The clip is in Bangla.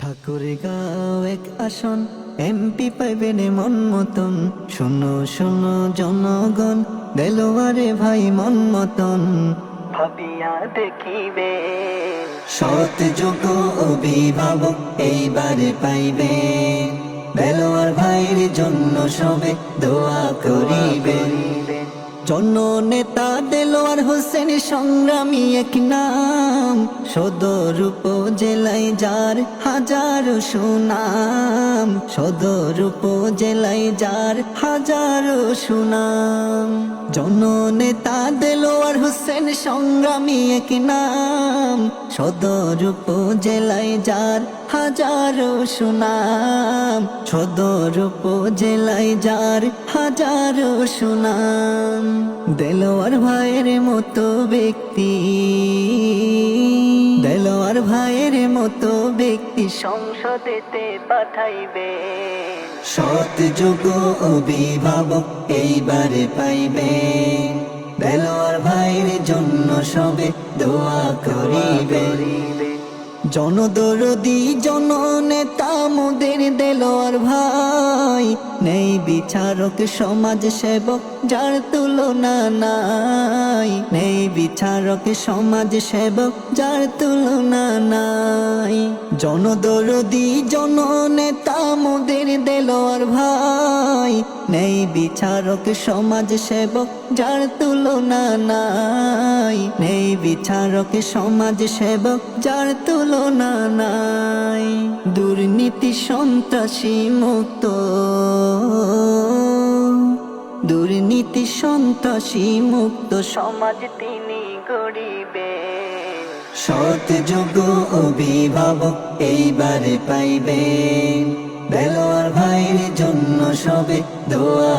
ঠাকুরগাঁও এক আসন, এমপি পাইবেন মন মতন। শোনো শোনো জনগণ, দেলোয়ারে ভাই মন মতন। ভাবিয়া দেখিবে সৎ যোগ্য অভিভাবক এইবারে পাইবে। দেলোয়ার ভাইয়ের জন্য সবে দোয়া করিবে। জননেতা দেলোয়ার হোসেন সংগ্রামী এক নাম, সদর উপজেলায় যার হাজারো সুনাম। সদর উপজেলায় যার হাজারো সুনাম। জননেতা দেলোয়ার হোসেন সংগ্রামী এক নাম, সদর উপজেলায় যার হাজারো সুনাম। সদর উপজেলায় যার হাজারো সুনাম। দেলোয়ার ভাইয়ের মতো ব্যক্তি, দেলোয়ার ভাইয়ের মতো ব্যক্তি সংসদেতে পাঠাইবে। সৎ যোগ্য অভিভাবক এইবারে পাইবে। দেলোয়ার ভাইয়ের জন্য সবে দোয়া করিবে। জনদরদি জননেতা মোদের দেলোয়ার ভাই, নেই বিচারক সমাজ সেবক যার তুলনা নাই। নেই বিচারক সমাজ সেবক যার তুলনা নাই। জনদরদি জননেতা মোদের দেলোয়ার ভাই, নেই বিচারক সমাজ সেবক যার তুলনা নাই। নেই বিচারক সমাজ সেবক যার তুলনা নাই। দুর্নীতি সন্ত্রাসী মুক্ত, দুর্নীতি সন্ত্রাসী মুক্ত সমাজ তিনি গড়িবে। সৎ যোগ্য অভিভাবক এইবারে পাইবে। দেলোয়ার ভাইয়ের জন্য সবে দোয়া